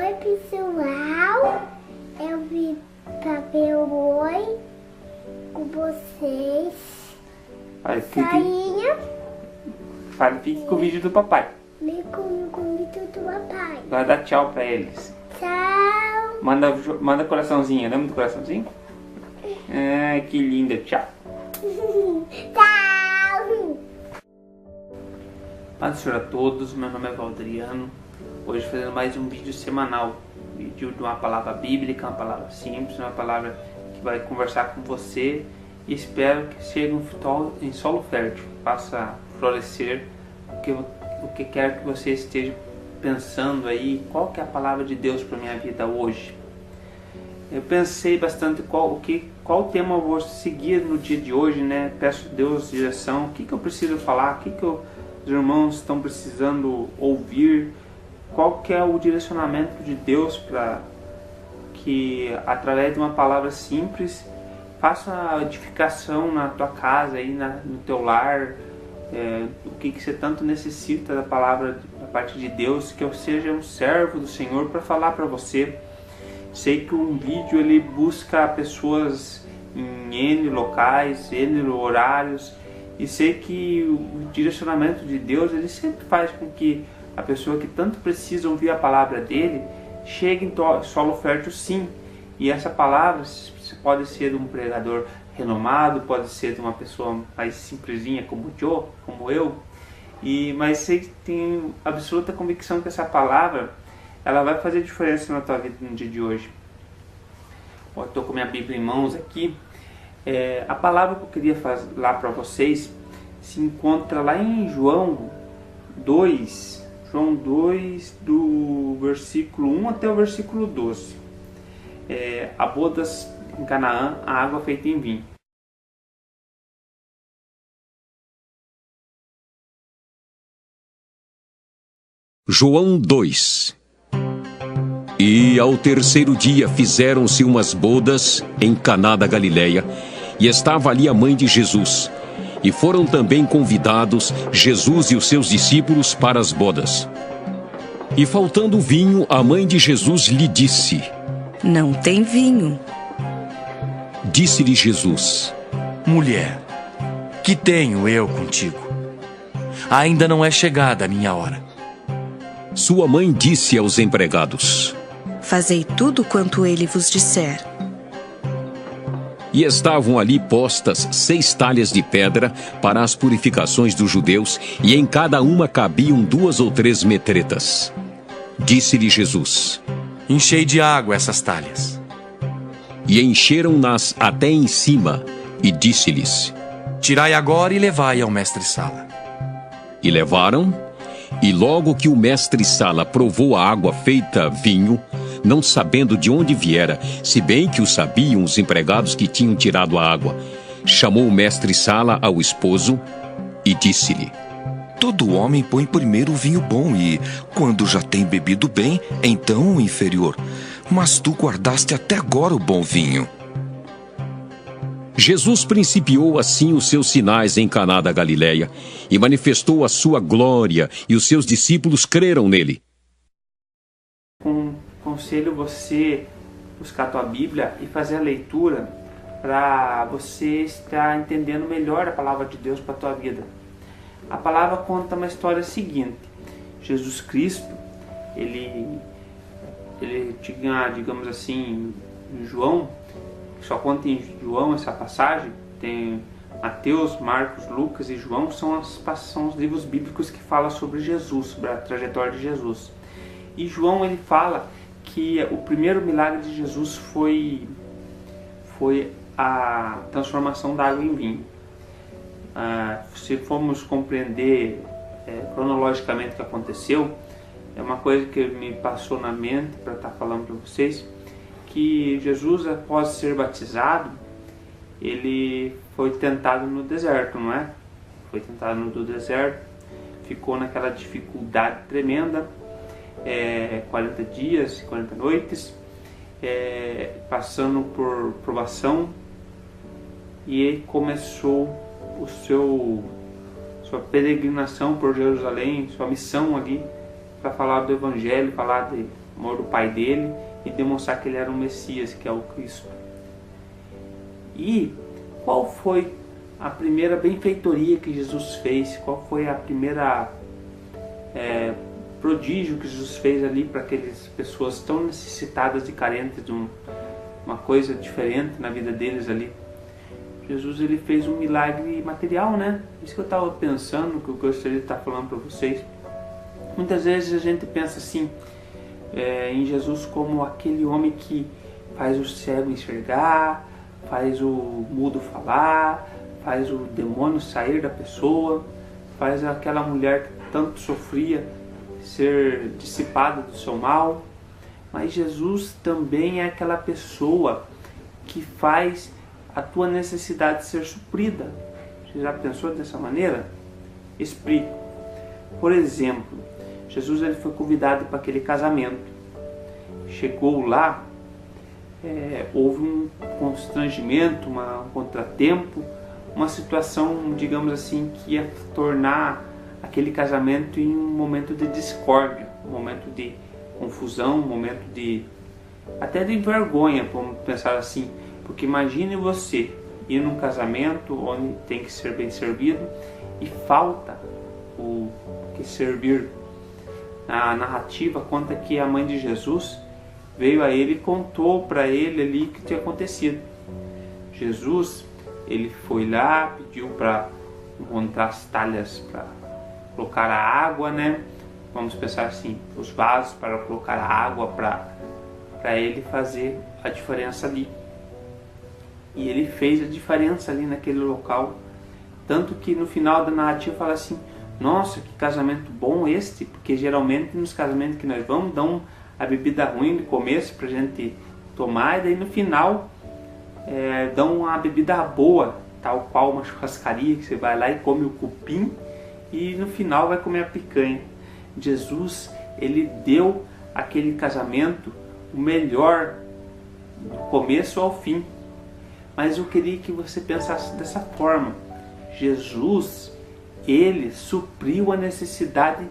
Oi, pessoal. Eu vim pra ver o oi com vocês. Sainha. Fique com o vídeo do papai. Vem com o vídeo do papai. Vai dar tchau pra eles. Tchau. Manda coraçãozinho. Lembra do coraçãozinho? Ah, que linda. Tchau. Tchau. Paz do Senhor a todos. Meu nome é Valdriano. Hoje fazendo mais um vídeo semanal. Vídeo de uma palavra bíblica, uma palavra simples, uma palavra que vai conversar com você. E espero que chegue em solo fértil. Faça florescer o que quer que você esteja pensando aí. Qual que é a palavra de Deus para minha vida hoje? Eu pensei bastante qual tema eu vou seguir no dia de hoje, né? Peço a Deus direção, o que eu preciso falar, os irmãos estão precisando ouvir, qual que é o direcionamento de Deus para que através de uma palavra simples faça a edificação na tua casa, aí no teu lar, o que você tanto necessita da palavra da parte de Deus, que eu seja um servo do Senhor para falar para você. Sei que um vídeo ele busca pessoas em N locais, N horários, e sei que o direcionamento de Deus ele sempre faz com que a pessoa que tanto precisa ouvir a palavra dele chegue em solo fértil, sim. E essa palavra pode ser de um pregador renomado, pode ser de uma pessoa mais simplesinha como eu, mas sei que tenho absoluta convicção que essa palavra ela vai fazer diferença na tua vida no dia de hoje. Eu estou com minha Bíblia em mãos aqui. A palavra que eu queria falar para vocês se encontra lá em João 2, do versículo 1 até o versículo 12. A bodas em Canaã, a água feita em vinho. João 2. E ao terceiro dia fizeram-se umas bodas em Caná da Galileia, e estava ali a mãe de Jesus. E foram também convidados Jesus e os seus discípulos para as bodas. E faltando vinho, a mãe de Jesus lhe disse: Não tem vinho. Disse-lhe Jesus: Mulher, que tenho eu contigo? Ainda não é chegada a minha hora. Sua mãe disse aos empregados: Fazei tudo quanto ele vos disser. E estavam ali postas 6 talhas de pedra para as purificações dos judeus, e em cada uma cabiam 2 ou 3 metretas. Disse-lhe Jesus: Enchei de água essas talhas. E encheram-nas até em cima, e disse-lhes: Tirai agora e levai ao mestre-sala. E levaram, e logo que o mestre-sala provou a água feita vinho, não sabendo de onde viera, se bem que o sabiam os empregados que tinham tirado a água, chamou o mestre-sala ao esposo e disse-lhe: Todo homem põe primeiro o vinho bom e, quando já tem bebido bem, então o inferior. Mas tu guardaste até agora o bom vinho. Jesus principiou assim os seus sinais em Caná da Galileia e manifestou a sua glória, e os seus discípulos creram nele. Aconselho você buscar a tua Bíblia e fazer a leitura para você estar entendendo melhor a palavra de Deus para a tua vida. A palavra conta uma história seguinte: Jesus Cristo, ele tinha, digamos assim, em João, só conta em João essa passagem, tem Mateus, Marcos, Lucas e João, são os livros bíblicos que falam sobre Jesus, sobre a trajetória de Jesus. E João ele fala que o primeiro milagre de Jesus foi a transformação da água em vinho. Se formos compreender cronologicamente o que aconteceu, é uma coisa que me passou na mente para estar falando para vocês, que Jesus, após ser batizado, ele foi tentado no deserto, não é? Foi tentado no deserto, ficou naquela dificuldade tremenda, 40 dias e 40 noites, passando por provação, e ele começou sua peregrinação por Jerusalém, sua missão ali, para falar do Evangelho, falar de amor do pai dele e demonstrar que ele era o Messias, que é o Cristo. E qual foi a primeira benfeitoria que Jesus fez? Qual foi a primeira prodígio que Jesus fez ali para aquelas pessoas tão necessitadas e carentes de uma coisa diferente na vida deles ali? Jesus, ele fez um milagre material, né? Isso que eu estava pensando, que eu gostaria de estar falando para vocês. Muitas vezes a gente pensa assim, em Jesus como aquele homem que faz o cego enxergar, faz o mudo falar, faz o demônio sair da pessoa, faz aquela mulher que tanto sofria ser dissipada do seu mal. Mas Jesus também é aquela pessoa que faz a tua necessidade ser suprida. Você já pensou dessa maneira? Explico. Por exemplo, Jesus, ele foi convidado para aquele casamento. Chegou lá, houve um constrangimento, um contratempo, uma situação, digamos assim, que ia tornar aquele casamento em um momento de discórdia, um momento de confusão, um momento até de vergonha, vamos pensar assim. Porque imagine você ir num casamento onde tem que ser bem servido e falta o que servir. A narrativa conta que a mãe de Jesus veio a ele e contou para ele ali o que tinha acontecido. Jesus, ele foi lá, pediu para encontrar as talhas para colocar a água, né? Vamos pensar assim, os vasos para colocar a água para ele fazer a diferença ali. E ele fez a diferença ali naquele local. Tanto que no final da narrativa fala assim, nossa, que casamento bom este, porque geralmente nos casamentos que nós vamos, dão a bebida ruim no começo pra gente tomar, e daí no final dão a bebida boa, tal qual uma churrascaria, que você vai lá e come o cupim, e no final vai comer a picanha. Jesus, ele deu aquele casamento o melhor, do começo ao fim. Mas eu queria que você pensasse dessa forma. Jesus, ele supriu a necessidade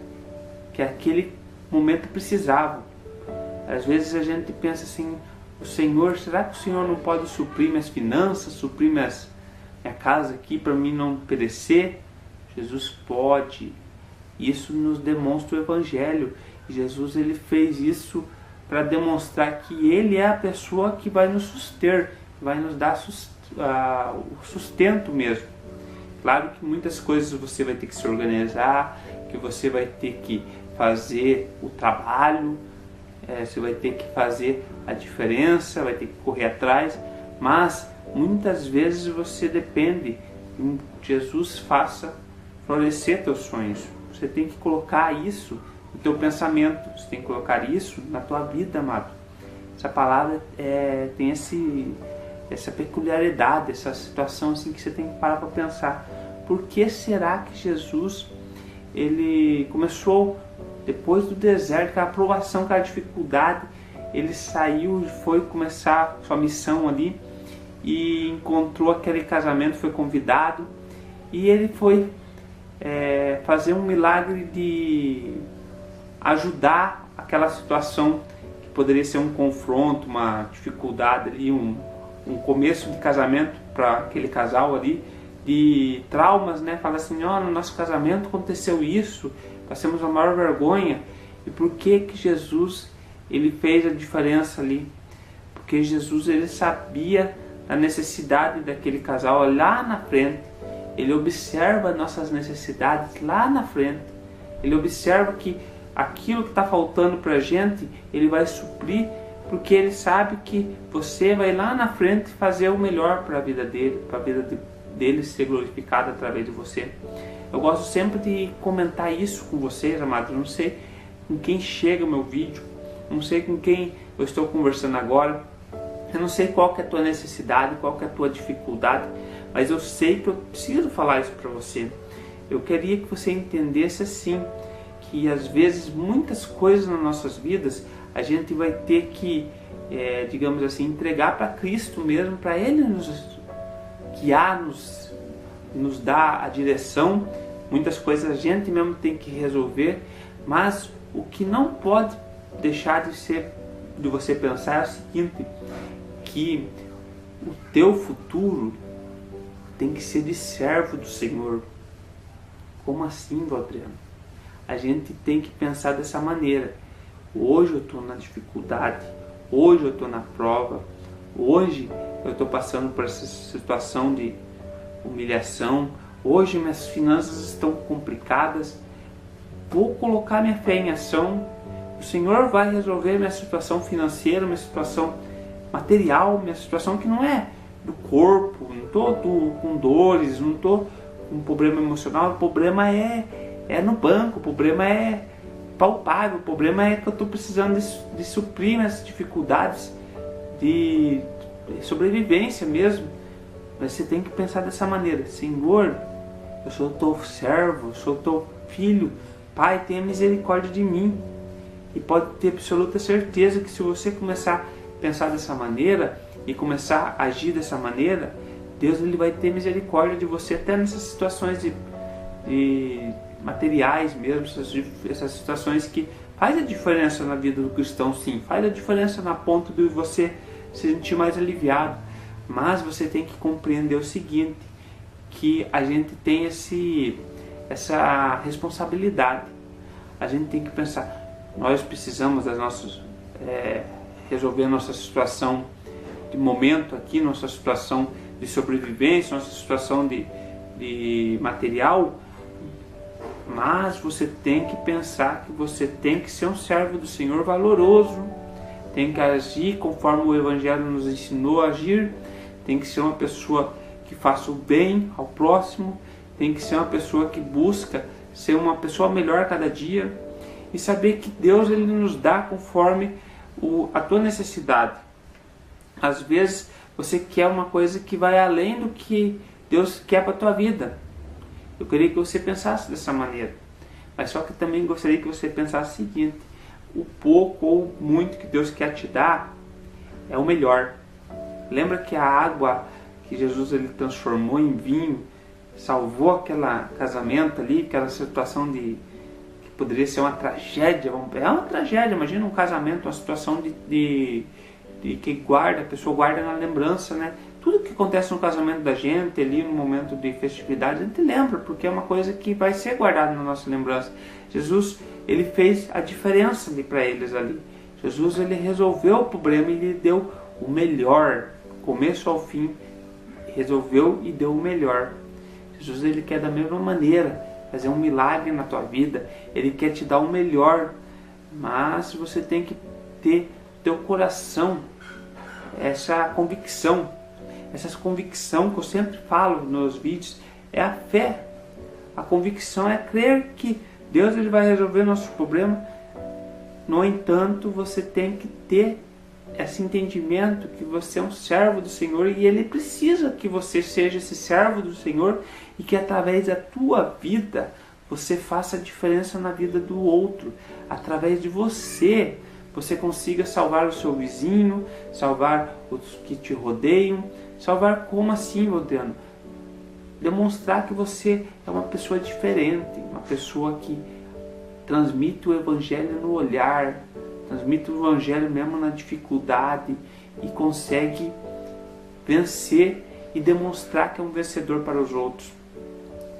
que aquele momento precisava. Às vezes a gente pensa assim, o Senhor, será que o Senhor não pode suprir minhas finanças, suprir minha casa aqui para mim não perecer? Jesus pode. Isso nos demonstra o Evangelho. Jesus, ele fez isso para demonstrar que ele é a pessoa que vai nos suster, vai nos dar o sustento mesmo. Claro que muitas coisas você vai ter que se organizar, que você vai ter que fazer o trabalho, você vai ter que fazer a diferença, vai ter que correr atrás, mas muitas vezes você depende que Jesus faça florescer teus sonhos. Você tem que colocar isso no teu pensamento, você tem que colocar isso na tua vida, amado. Essa palavra tem essa peculiaridade, essa situação assim que você tem que parar para pensar. Por que será que Jesus, ele começou depois do deserto, aquela provação, aquela dificuldade, ele saiu e foi começar sua missão ali e encontrou aquele casamento, foi convidado e ele foi fazer um milagre de ajudar aquela situação que poderia ser um confronto, uma dificuldade ali, um começo de casamento para aquele casal ali, de traumas, né? Fala assim, no nosso casamento aconteceu isso, passamos a maior vergonha. E por que Jesus, ele fez a diferença ali? Porque Jesus, ele sabia a necessidade daquele casal lá na frente. Ele observa nossas necessidades lá na frente. Ele observa que aquilo que está faltando para a gente, ele vai suprir, porque ele sabe que você vai lá na frente fazer o melhor para a vida dele, para a vida dele ser glorificada através de você. Eu gosto sempre de comentar isso com vocês, amados. Eu não sei com quem chega o meu vídeo, não sei com quem eu estou conversando agora, eu não sei qual que é a tua necessidade, qual que é a tua dificuldade, mas eu sei que eu preciso falar isso para você. Eu queria que você entendesse assim, que às vezes muitas coisas nas nossas vidas a gente vai ter que, digamos assim, entregar para Cristo mesmo, para Ele nos guiar, nos dar a direção. Muitas coisas a gente mesmo tem que resolver, mas o que não pode deixar de você pensar é o seguinte, que o teu futuro tem que ser de servo do Senhor. Como assim, Adriano? A gente tem que pensar dessa maneira. Hoje eu estou na dificuldade, hoje eu estou na prova, hoje eu estou passando por essa situação de humilhação, hoje minhas finanças estão complicadas. Vou colocar minha fé em ação. O Senhor vai resolver minha situação financeira, minha situação material, minha situação que não é do corpo, não estou com dores, não estou com um problema emocional, o problema é no banco, o problema é palpável, o problema é que eu estou precisando de suprir minhas dificuldades de sobrevivência mesmo. Mas você tem que pensar dessa maneira: Senhor, eu sou teu servo, eu sou teu filho, Pai, tenha misericórdia de mim. E pode ter absoluta certeza que se você começar a pensar dessa maneira e começar a agir dessa maneira, Deus ele vai ter misericórdia de você até nessas situações de materiais mesmo, essas situações que faz a diferença na vida do cristão, sim, faz a diferença na ponto de você se sentir mais aliviado. Mas você tem que compreender o seguinte, que a gente tem essa responsabilidade. A gente tem que pensar, nós precisamos resolver a nossa situação de momento aqui, nossa situação de sobrevivência, nossa situação de material, mas você tem que pensar que você tem que ser um servo do Senhor valoroso, tem que agir conforme o Evangelho nos ensinou a agir, tem que ser uma pessoa que faça o bem ao próximo, tem que ser uma pessoa que busca ser uma pessoa melhor cada dia e saber que Deus ele nos dá conforme a tua necessidade. Às vezes você quer uma coisa que vai além do que Deus quer para a tua vida. Eu queria que você pensasse dessa maneira. Mas só que também gostaria que você pensasse o seguinte: o pouco ou muito que Deus quer te dar é o melhor. Lembra que a água que Jesus ele transformou em vinho salvou aquele casamento ali, aquela situação que poderia ser uma tragédia. É uma tragédia, imagina um casamento, uma situação de que a pessoa guarda na lembrança, né? Tudo que acontece no casamento da gente ali no momento de festividade, a gente lembra, porque é uma coisa que vai ser guardada na nossa lembrança. Jesus, ele fez a diferença para eles ali. Jesus, ele resolveu o problema e ele deu o melhor, começo ao fim, resolveu e deu o melhor. Jesus, ele quer da mesma maneira fazer um milagre na tua vida, ele quer te dar o melhor, mas você tem que ter teu coração, essa convicção que eu sempre falo nos vídeos, é a fé. A convicção é crer que Deus ele vai resolver o nosso problema. No entanto, você tem que ter esse entendimento que você é um servo do Senhor e Ele precisa que você seja esse servo do Senhor e que através da tua vida você faça a diferença na vida do outro. Através de você consiga salvar o seu vizinho, salvar os que te rodeiam. Salvar como assim, Adriano? Demonstrar que você é uma pessoa diferente, uma pessoa que transmite o Evangelho no olhar, transmite o Evangelho mesmo na dificuldade e consegue vencer e demonstrar que é um vencedor para os outros.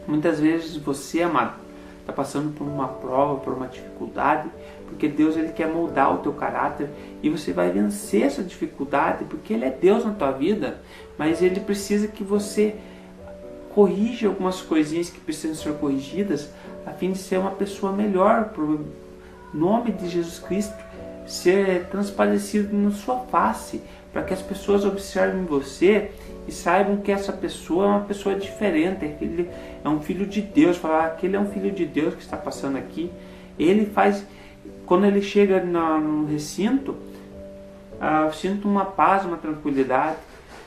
Muitas vezes você, amado, está passando por uma prova, por uma dificuldade, porque Deus ele quer moldar o teu caráter e você vai vencer essa dificuldade, porque Ele é Deus na tua vida, mas Ele precisa que você corrija algumas coisinhas que precisam ser corrigidas, a fim de ser uma pessoa melhor, para o nome de Jesus Cristo ser transparecido na sua face, para que as pessoas observem você e saibam que essa pessoa é uma pessoa diferente, ele é um filho de Deus, falar que ele é um filho de Deus que está passando aqui. Ele faz, quando ele chega no recinto, eu sinto uma paz, uma tranquilidade.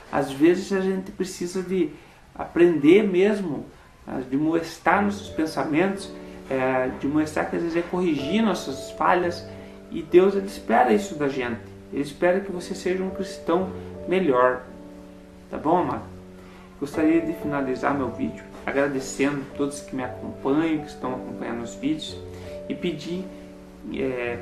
Às vezes a gente precisa de aprender mesmo, de mostrar nossos pensamentos, de mostrar que às vezes é corrigir nossas falhas, e Deus ele espera isso da gente. Ele espera que você seja um cristão melhor. Tá bom, amado? Gostaria de finalizar meu vídeo agradecendo a todos que me acompanham, que estão acompanhando os vídeos, e pedir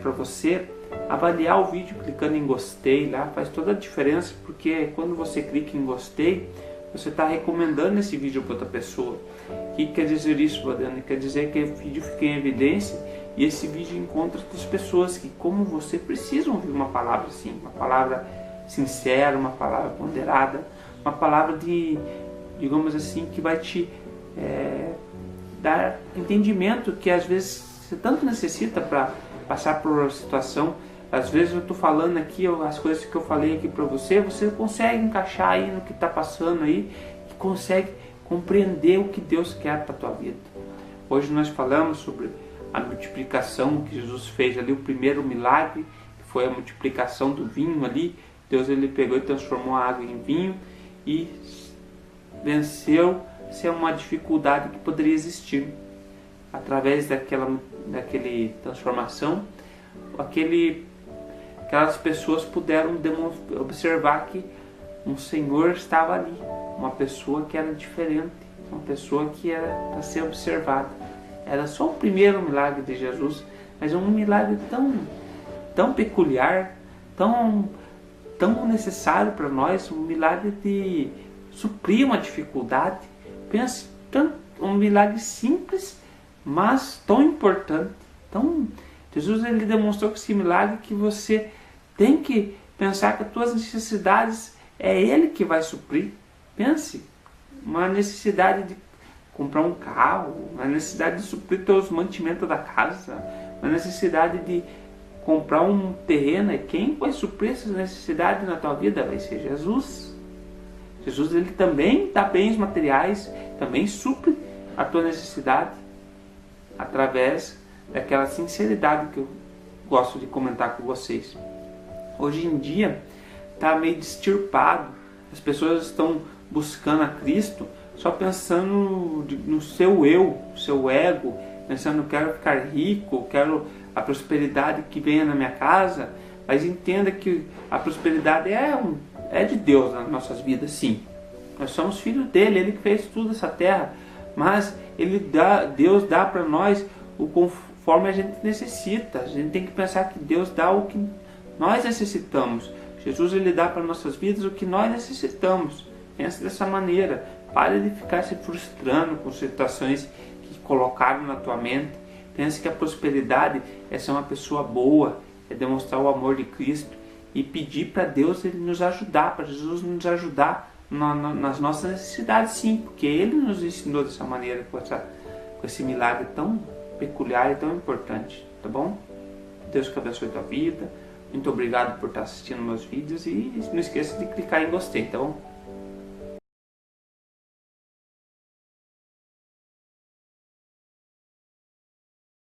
para você avaliar o vídeo clicando em gostei lá. Faz toda a diferença, porque quando você clica em gostei, você está recomendando esse vídeo para outra pessoa. O que quer dizer isso, Vadane? Quer dizer que o vídeo fica em evidência e esse vídeo encontra outras pessoas que, como você, precisam ouvir uma palavra assim, uma palavra sincera, uma palavra ponderada, uma palavra de, digamos assim, que vai te dar entendimento que às vezes você tanto necessita para passar por uma situação. Às vezes eu estou falando aqui as coisas que eu falei aqui para você, você consegue encaixar aí no que está passando aí, e consegue compreender o que Deus quer para a tua vida. Hoje nós falamos sobre a multiplicação que Jesus fez ali, o primeiro milagre, que foi a multiplicação do vinho ali. Deus ele pegou e transformou a água em vinho e venceu uma dificuldade que poderia existir. Através daquela transformação, aquelas pessoas puderam observar que um Senhor estava ali, uma pessoa que era diferente, uma pessoa que era para ser observada. Era só o primeiro milagre de Jesus, mas um milagre tão peculiar, tão necessário para nós, um milagre de suprir uma dificuldade. Pense, um milagre simples, mas tão importante. Então, Jesus ele demonstrou com esse milagre que você tem que pensar que as tuas necessidades é Ele que vai suprir. Pense, uma necessidade de comprar um carro, uma necessidade de suprir teus mantimentos da casa, uma necessidade de comprar um terreno. E quem vai suprir essas necessidades na tua vida vai ser Jesus. Jesus ele também dá bens materiais, também supre a tua necessidade através daquela sinceridade que eu gosto de comentar com vocês. Hoje em dia está meio extirpado, as pessoas estão buscando a Cristo só pensando no seu eu, seu ego, pensando quero ficar rico, quero a prosperidade que venha na minha casa. Mas entenda que a prosperidade é de Deus nas nossas vidas, sim. Nós somos filhos dele, ele que fez tudo essa terra, mas Deus dá para nós o conforme a gente necessita. A gente tem que pensar que Deus dá o que nós necessitamos. Jesus ele dá para nossas vidas o que nós necessitamos. Pense dessa maneira. Pare de ficar se frustrando com situações que colocaram na tua mente. Pense que a prosperidade é ser uma pessoa boa, é demonstrar o amor de Cristo e pedir para Deus ele nos ajudar, para Jesus nos ajudar nas nossas necessidades, sim, porque Ele nos ensinou dessa maneira, com esse milagre tão peculiar e tão importante, tá bom? Deus que abençoe a tua vida. Muito obrigado por estar assistindo meus vídeos e não esqueça de clicar em gostei, tá bom?